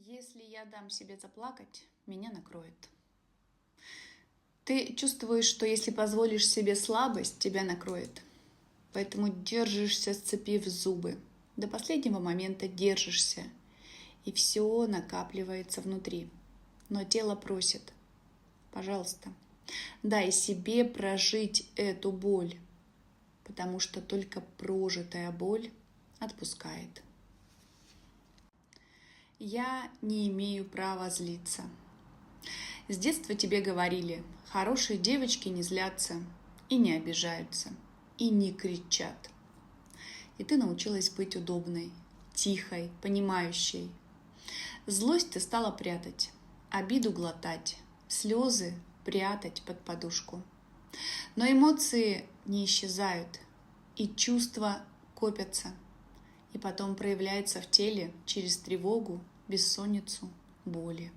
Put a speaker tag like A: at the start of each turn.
A: Если я дам себе заплакать, меня накроет. Ты чувствуешь, что если позволишь себе слабость, тебя накроет. Поэтому держишься, сцепив зубы. До последнего момента держишься. И все накапливается внутри. Но тело просит: пожалуйста, дай себе прожить эту боль. Потому что только прожитая боль отпускает. Я не имею права злиться. С детства тебе говорили: хорошие девочки не злятся и не обижаются, и не кричат. И ты научилась быть удобной, тихой, понимающей. Злость ты стала прятать, обиду глотать, слезы прятать под подушку. Но эмоции не исчезают, и чувства копятся, и потом проявляются в теле через тревогу, бессонницу, боли.